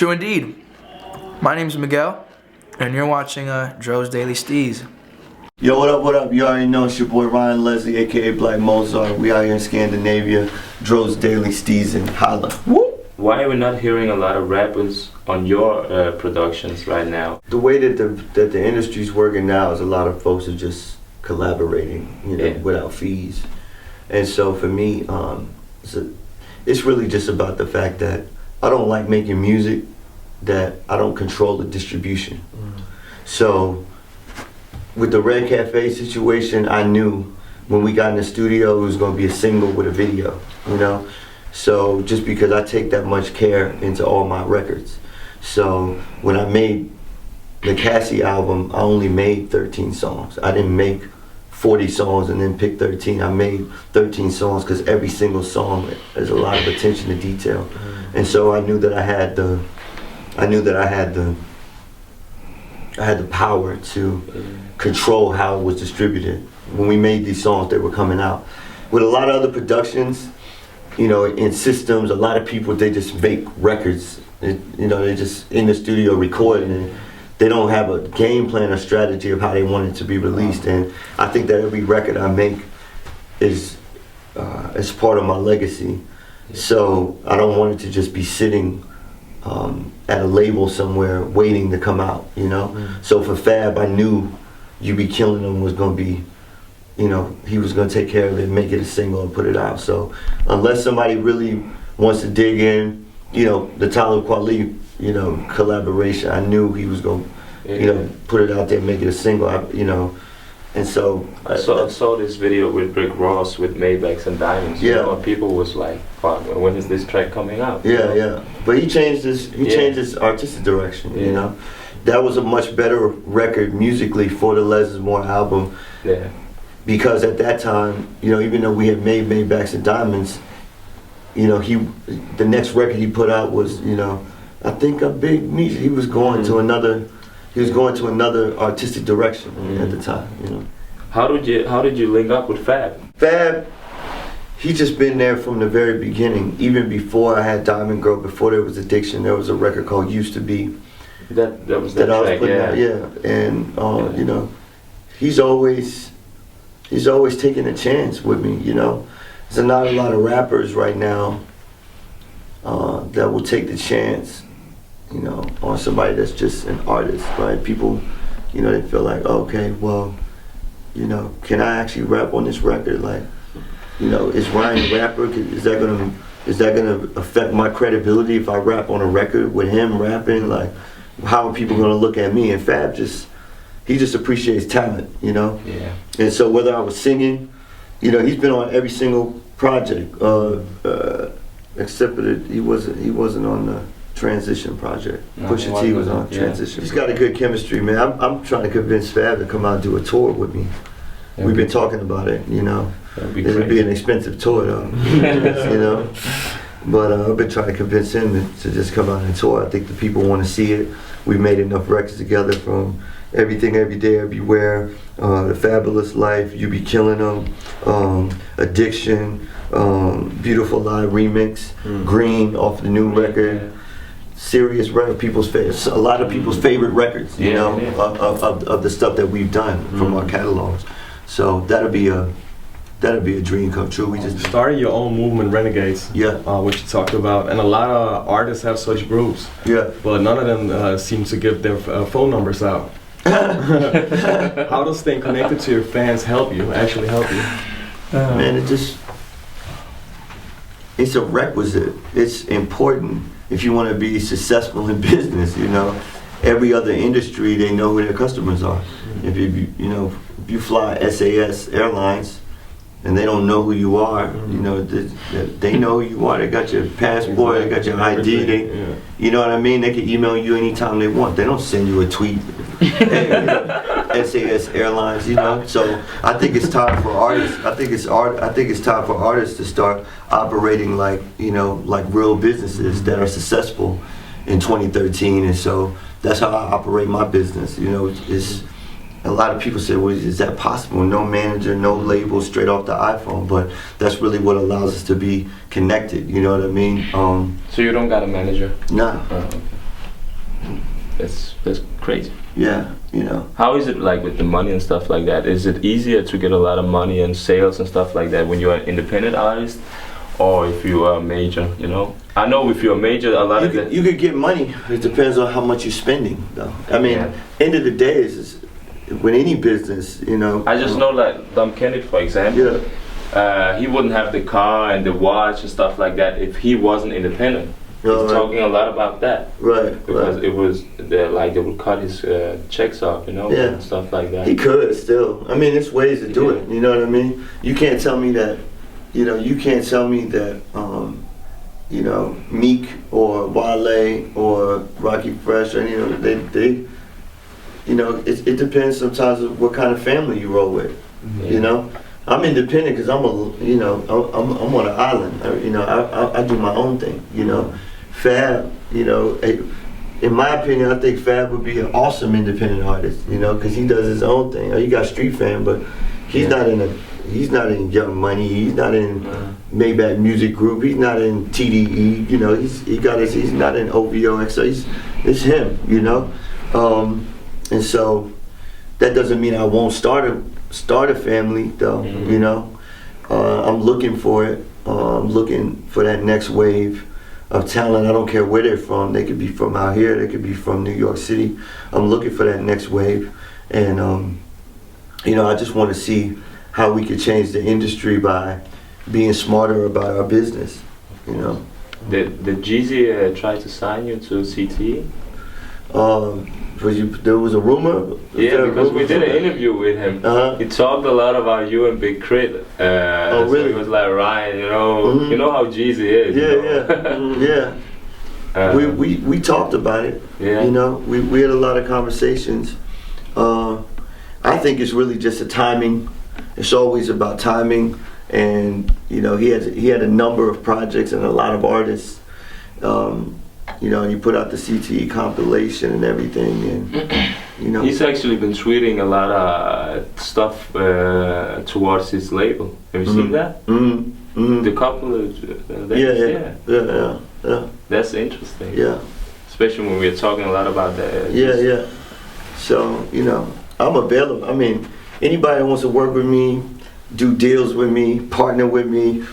True indeed. My name's Miguel, and you're watching Droz Daily Steez. Yo, what up, what up? You already know it's your boy Ryan Leslie, aka Black Mozart. We out here in Scandinavia, Droz Daily Steez and holla. Woo! Why are we not hearing a lot of rappers on your productions right now? The way that the industry's working now is a lot of folks are just collaborating, you know, without fees. And so for me, it's really just about the fact that I don't like making music that I don't control the distribution. So with the Red Cafe situation, I knew when we got in the studio it was going to be a single with a video, you know? So just because I take that much care into all my records. So when I made the Cassie album, I only made 13 songs. I didn't make 40 songs and then pick 13. I made 13 songs because every single song there's a lot of attention to detail. And so I knew that I had the power to control how it was distributed. When we made these songs, they were coming out. With a lot of other productions, you know, in systems, a lot of people, they just make records. You know, they just in the studio recording, and they don't have a game plan or strategy of how they want it to be released. And I think that every record I make is part of my legacy. So I don't want it to just be sitting at a label somewhere waiting to come out, you know? So for Fab, I knew You Be Killing Them was gonna be, you know, he was gonna take care of it, make it a single and put it out. So unless somebody really wants to dig in, you know, the Talib Kweli, you know, collaboration, I knew he was gonna, you know, put it out there, make it a single, you know. And so I saw this video with Rick Ross with Maybachs and Diamonds. You know, and people was like, "Fuck, when is this track coming out?" Yeah. But he changed his artistic direction. You know, that was a much better record musically for the Less Is More album. Yeah. Because at that time, you know, even though we had made Maybachs and Diamonds, you know, the next record he put out was, you know, I think a big music. He was going to another. He was going to another artistic direction at the time, you know. How did you link up with Fab? Fab, he just been there from the very beginning. Even before I had Diamond Girl, before there was Addiction, there was a record called Used to Be. That was that I was track, putting out, And you know, he's always taking a chance with me, you know. There's not a lot of rappers right now that will take the chance, you know, on somebody that's just an artist, right? People, you know, they feel like, okay, well, you know, can I actually rap on this record? Like, you know, is Ryan a rapper? Is that gonna affect my credibility if I rap on a record with him rapping? Like, how are people gonna look at me? And Fab he just appreciates talent, you know? Yeah. And so whether I was singing, you know, he's been on every single project, except that he wasn't on the Transition project. Pusha T was on Transition. He's got a good chemistry, man. I'm trying to convince Fab to come out and do a tour with me. We've been talking about it, you know. It'll be an expensive tour though, you know. But I've been trying to convince him to just come out and tour. I think the people want to see it. We made enough records together, from Everything Every Day Everywhere, The Fabolous Life, You Be Killing Them, Addiction, Beautiful Live Remix, Green off the new record. Serious record, a lot of people's favorite records, you know, of the stuff that we've done from our catalogs. So that'll be a dream come true. We just started your own movement, Renegades. Which you talked about, and a lot of artists have such groups. But none of them seem to give their phone numbers out. How does staying connected to your fans actually help you? Man, it's a requisite. It's important. If you want to be successful in business, you know, every other industry, they know who their customers are. If you fly SAS Airlines and they don't know who you are, you know, they know who you are. They got your passport, they got your ID. You know what I mean? They can email you anytime they want. They don't send you a tweet. SAS Airlines, you know. So I think it's time for artists. I think it's time for artists to start operating like, you know, like real businesses that are successful in 2013. And so that's how I operate my business. You know, it's a lot of people say, well, is that possible? No manager, no label, straight off the iPhone. But that's really what allows us to be connected. You know what I mean? So you don't got a manager? Nah. Oh, okay. That's crazy. Yeah, you know. How is it like with the money and stuff like that? Is it easier to get a lot of money and sales and stuff like that when you're an independent artist, or if you are a major? You know, I know if you're a major, a lot of you could get money. It depends on how much you're spending, though. I mean, end of the day is with any business, you know. I just know that Dom Kennedy, for example, he wouldn't have the car and the watch and stuff like that if he wasn't independent. He's talking a lot about that, because it was like they would cut his checks off, you know, and stuff like that. He could still. I mean, there's ways to do it. You know what I mean? You can't tell me that. You know, you can't tell me that. You know, Meek or Wale or Rocky Fresh, or, you know, they you know, it depends sometimes on what kind of family you roll with. You know, I'm independent because I'm I'm on an island. You know, I do my own thing. You know, Fab, you know, in my opinion, I think Fab would be an awesome independent artist. You know, because he does his own thing. He got Street Fam, but he's not in Young Money. He's not in Maybach Music Group. He's not in TDE. You know, he's not in OVO. So it's him. You know, and so that doesn't mean I won't start a family though. You know, I'm looking for it. I'm looking for that next wave of talent. I don't care where they're from. They could be from out here. They could be from New York City. I'm looking for that next wave, and you know, I just want to see how we could change the industry by being smarter about our business. You know. Did Jeezy try to sign you to CTE? There was a rumor. Because we did an interview with him. He talked a lot about you and Big Crit. Oh, really? So he was like, Ryan, you know, you know how Jeezy is. We talked about it. You know, we had a lot of conversations. I think it's really just a timing. It's always about timing, and you know, he had a number of projects and a lot of artists. You know, and he put out the CTE compilation and everything, and you know, he's actually been tweeting a lot of stuff towards his label. Have you seen that? The couple of days? Yeah. That's interesting. Yeah. Especially when we're talking a lot about that. So, you know, I'm available. I mean, anybody that wants to work with me, do deals with me, partner with me.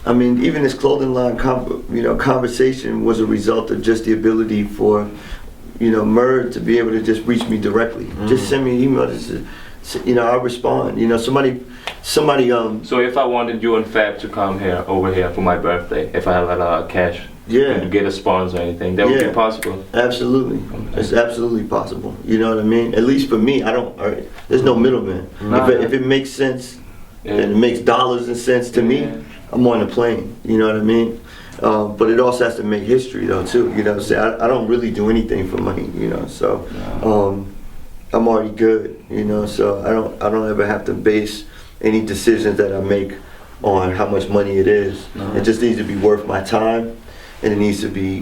I mean, even this clothing line, conversation was a result of just the ability for, you know, Murd to be able to just reach me directly. Just send me an email. You know, I'll respond. You know, somebody. So if I wanted you and Fab to come over here for my birthday, if I had a lot of cash, to get a sponsor or anything, that would be possible. Absolutely, it's absolutely possible. You know what I mean? At least for me, there's no middleman. If it makes sense, and it makes dollars and cents to me, I'm on the plane. You know what I mean? But it also has to make history though too. You know, I don't really do anything for money. You know, so I'm already good. You know, so I don't ever have to base any decisions that I make on how much money it is. It just needs to be worth my time, and it needs to be.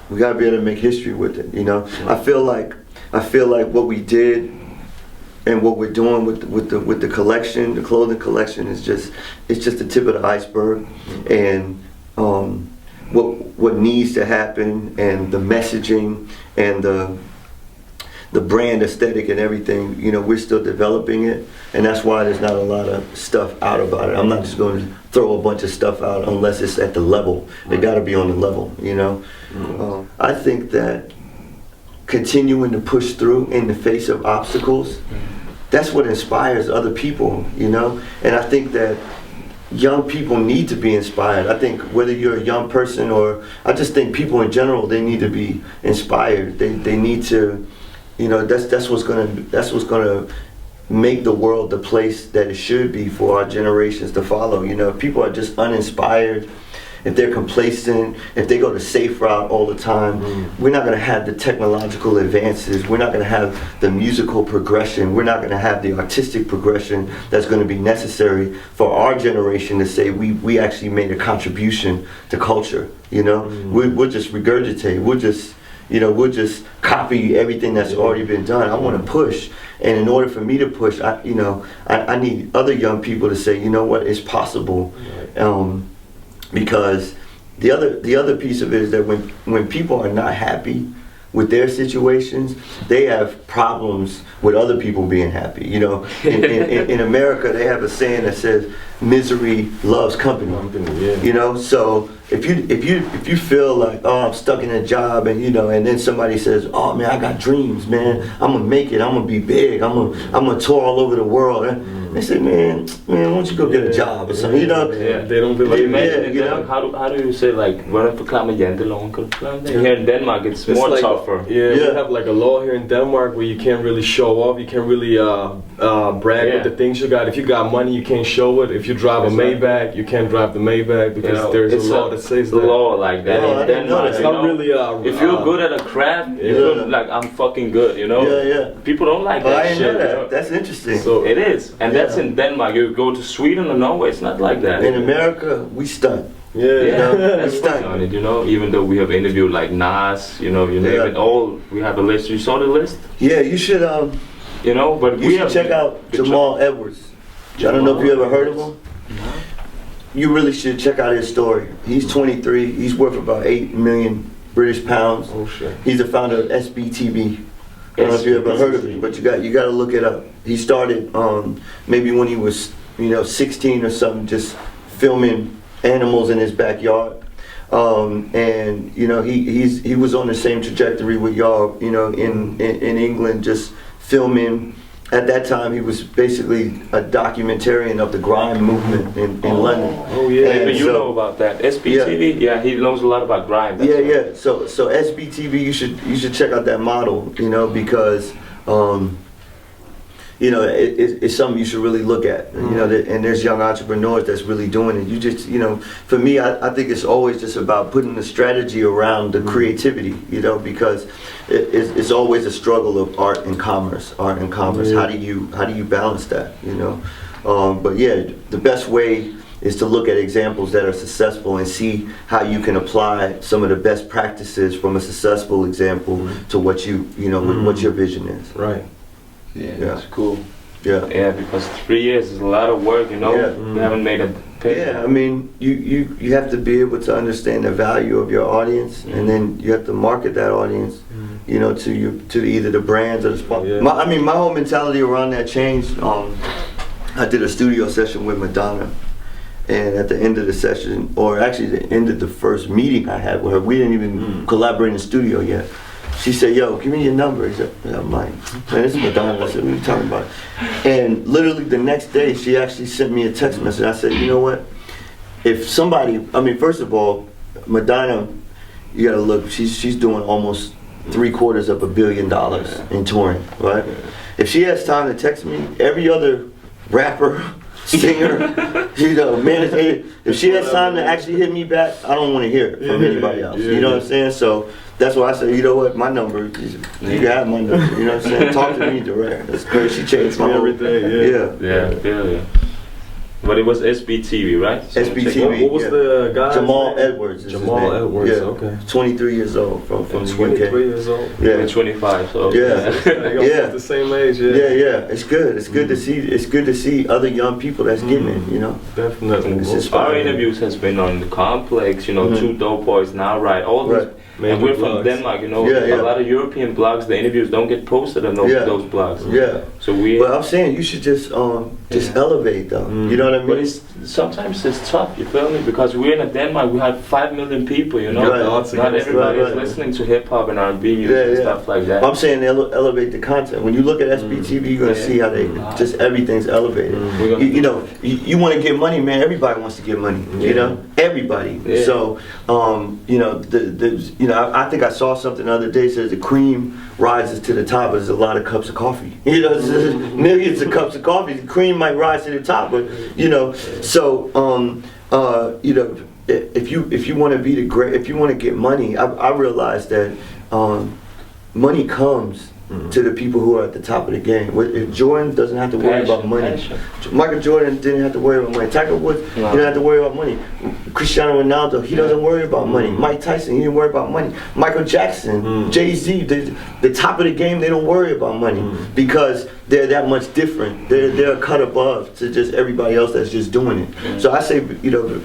We gotta be able to make history with it. You know, I feel like what we did and what we're doing with the collection, the clothing collection, it's just the tip of the iceberg. And what needs to happen, and the messaging, and the brand aesthetic and everything, you know, we're still developing it, and that's why there's not a lot of stuff out about it. I'm not just going to throw a bunch of stuff out unless it's at the level. It got to be on the level, you know. I think that continuing to push through in the face of obstacles, that's what inspires other people, you know. And I think that young people need to be inspired. I think whether you're a young person, or I just think people in general, they need to be inspired. They need to, you know, that's what's gonna make the world the place that it should be for our generations to follow. You know, if people are just uninspired, if they're complacent, if they go the safe route all the time, we're not going to have the technological advances, we're not going to have the musical progression, we're not going to have the artistic progression that's going to be necessary for our generation to say we actually made a contribution to culture. You know, we'll just regurgitate, we'll just copy everything that's already been done. I want to push, and in order for me to push, I need other young people to say, you know what, it's possible. Because the other piece of it is that when people are not happy, with their situations, they have problems with other people being happy. You know, in America, they have a saying that says, "Misery loves company." You know, so if you feel like, oh, I'm stuck in a job, and you know, and then somebody says, oh man, I got dreams, man, I'm gonna make it, I'm gonna be big, I'm gonna tour all over the world. They say, man, why don't you go get a job or something? You know, they don't believe. You know, how do you say like Janteloven? Here in Denmark, it's more like, tougher. We have like a law here in Denmark where you can't really show off, you can't really brag with the things you got. If you got money, you can't show it. If you drive a Maybach, you can't drive the Maybach because there's a law that says that. Law like that in Denmark. It's not really. If you're good at a craft, you feel like I'm fucking good. You know. People don't like that I didn't shit. know that. You know? That's interesting. So it is, and that's in Denmark. You go to Sweden or Norway, it's not like that. In America, we stunt. You know, we stunt on it. You know, even though we have interviewed like Nas, you know, you name it all. We have a list. You saw the list? Yeah, you should. You know, but you should check out Jamal Edwards. I don't know if you ever heard of him. No. You really should check out his story. He's 23. He's worth about 8 million British pounds. Oh shit. He's the founder of SBTV. I don't know if you ever heard of it, but you got to look it up. He started maybe when he was 16 or something, just filming animals in his backyard. And you know, he was on the same trajectory with y'all, you know, in England, just filming. At that time, he was basically a documentarian of the grime movement in London. Oh yeah, and you know about that. SBTV, yeah, he knows a lot about grime. That's So SBTV, you should check out that model, you know, because you know, it's something you should really look at. You know, and there's young entrepreneurs that's really doing it. You just, you know, for me, I think it's always just about putting the strategy around the creativity, you know, because it's always a struggle of art and commerce. How do you balance that, you know? But yeah, the best way is to look at examples that are successful and see how you can apply some of the best practices from a successful example to what what your vision is. Right. Yeah, that's cool. Yeah, because 3 years is a lot of work, you know. We haven't made a pay. Yeah, I mean, you have to be able to understand the value of your audience, and then you have to market that audience, you know, to either the brands or the sponsors. I mean, my whole mentality around that changed. I did a studio session with Madonna, and at the end of the session, or actually the end of the first meeting I had with her, we didn't even collaborate in the studio yet. She said, yo, give me your number. I'm like, man, this is Madonna. I said, what are you talking about? And literally the next day, she actually sent me a text message. I said, you know what? If somebody, I mean, first of all, Madonna, you gotta look, she's doing almost $750 million in touring, right? If she has time to text me, every other rapper, singer, you know, man, if she has time to actually hit me back, I don't want to hear it from anybody else. You know what I'm saying? So that's why I said, you know what, my number, you can have my number. You know what I'm saying? Talk to me direct. That's great. She changed my whole everything. Yeah. But it was SBTV, right? SBTV. What was the guy? Jamal Edwards. Jamal Edwards. Yeah. Okay. 23 years old from the UK. 23 years old. Yeah. 25. So yeah. The same age. Yeah. It's good. It's good to see. It's good to see other young people that's getting it. You know. Definitely. Our interviews has been on the Complex. You know, Two Dope Boys, Now Right. All these. And we're from Denmark, you know. A lot of European blogs, the interviews don't get posted on those blogs. Yeah. So we. But I'm saying you should just elevate though. You know what I mean? But sometimes it's tough. You feel me? Because we're in Denmark, we have 5 million people. You know, not everybody is listening to hip hop and R&B music and stuff like that. I'm saying elevate the content. When you look at SBTV, you're gonna see how they just everything's elevated. You know, you want to get money, man. Everybody wants to get money. You know, everybody. So, you know, I think I saw something the other day says the cream rises to the top, but there's a lot of cups of coffee. You know, there's millions of cups of coffee. The cream might rise to the top, but you know, so you know, if you want to be if you want to get money, I realize that money comes to the people who are at the top of the game. Jordan doesn't have to worry about money. Michael Jordan didn't have to worry about money. Tiger Woods didn't have to worry about money. Cristiano Ronaldo, he doesn't worry about money. Mike Tyson, he didn't worry about money. Michael Jackson, Jay-Z, the top of the game, they don't worry about money because they're that much different. They're a cut above to just everybody else that's just doing it. So I say, you know,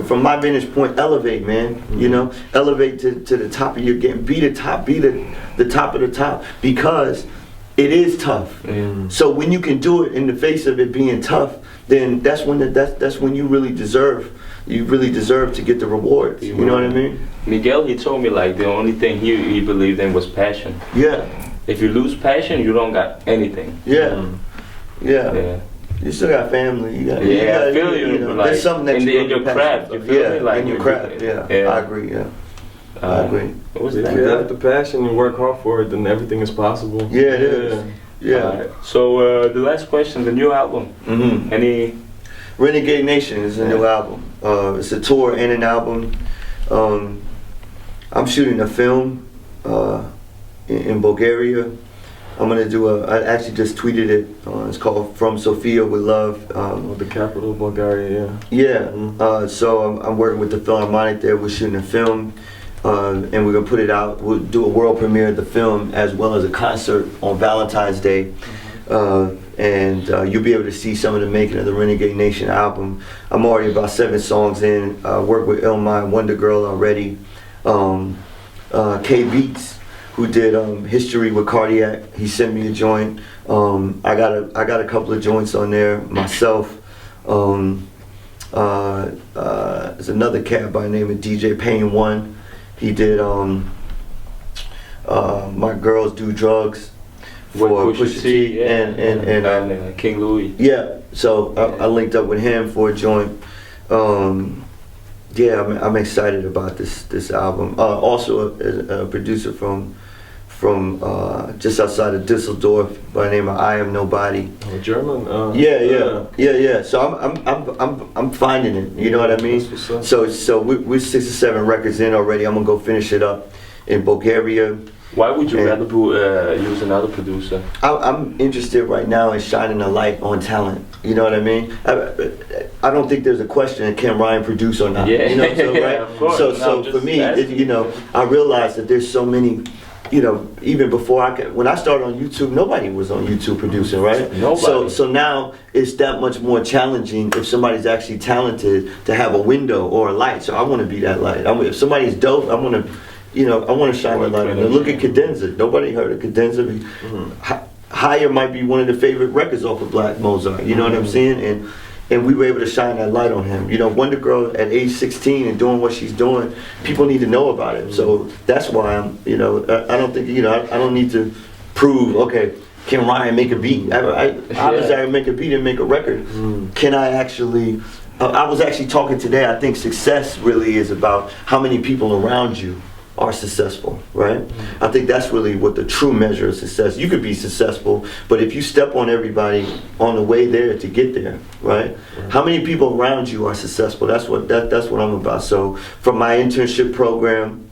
from my vantage point, elevate, man. You know, elevate to the top of your game. Be the top. Be the top of the top, because it is tough. So when you can do it in the face of it being tough, then that's when you really deserve to get the rewards. You know what I mean? Miguel, he told me like the only thing he believed in was passion. Yeah. If you lose passion, you don't got anything. Yeah. Yeah. You still got family. You got, I feel you. Know, like, there's something that in your craft. You feel me? Like in your craft. I agree. I agree. If you have the passion and work hard for it, then everything is possible. Yeah, it is. Yeah. So the last question, the new album. Any? Renegade Nation is a new album. It's a tour and an album. I'm shooting a film in Bulgaria. I'm gonna do I actually just tweeted it. It's called From Sofia with Love. The capital of Bulgaria, so I'm working with the Philharmonic there. We're shooting a film. And we're gonna put it out. We'll do a world premiere of the film as well as a concert on Valentine's Day, and you'll be able to see some of the making of the Renegade Nation album. I'm already about 7 songs in. Worked with Illmind, Wonder Girl already. K Beats, who did History with Cardiac. He sent me a joint. I got a couple of joints on there myself. There's another cat by the name of DJ Payne 1. He did My Girls Do Drugs for Pusha T and King Louis. Yeah, so I linked up with him for a joint. I'm excited about this album. Also a producer from just outside of Düsseldorf by the name of I Am Nobody. German. Yeah. So I'm finding it. You know what I mean? So we're 6 or 7 records in already. I'm gonna go finish it up in Bulgaria. Why would you rather use another producer? I'm interested right now in shining a light on talent. You know what I mean? I don't think there's a question, can Ryan produce or not? Yeah. You know, so, right? Of course. So for me, I realized that there's so many. You know, even before when I started on YouTube, nobody was on YouTube producing, right? Nobody. So now it's that much more challenging if somebody's actually talented to have a window or a light. So I want to be that light. If somebody's dope, I want to shine the light on them. Look at Cadenza. Nobody heard of Cadenza. Higher might be one of the favorite records off of Black Mozart. You know what I'm saying? And we were able to shine that light on him. You know, Wonder Girl at age 16 and doing what she's doing, people need to know about it. So that's why I don't think, I don't need to prove, okay, can Ryan make a beat? Obviously I can make a beat and make a record. Can I actually, I was actually talking today, I think success really is about how many people around you are successful, right? I think that's really what the true measure of success. You could be successful, but if you step on everybody on the way there to get there, right? How many people around you are successful? That's what I'm about. So from my internship program,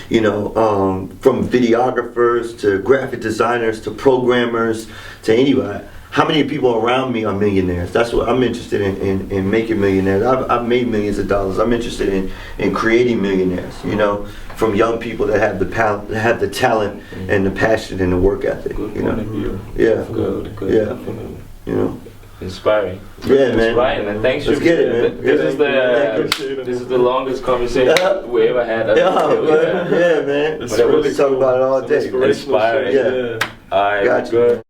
from videographers to graphic designers to programmers to anybody, how many people around me are millionaires? That's what I'm interested in making millionaires. I've made millions of dollars. I'm interested in creating millionaires, from young people that have the talent and the passion and the work ethic. Good point of view. Yeah. Good. Inspiring. Yeah, man. Inspiring, and thanks. Let's get it, man. This is the longest conversation we ever had. Yeah, man. We'll be talking about it all day. Inspiring. Yeah. All right. Gotcha. Good.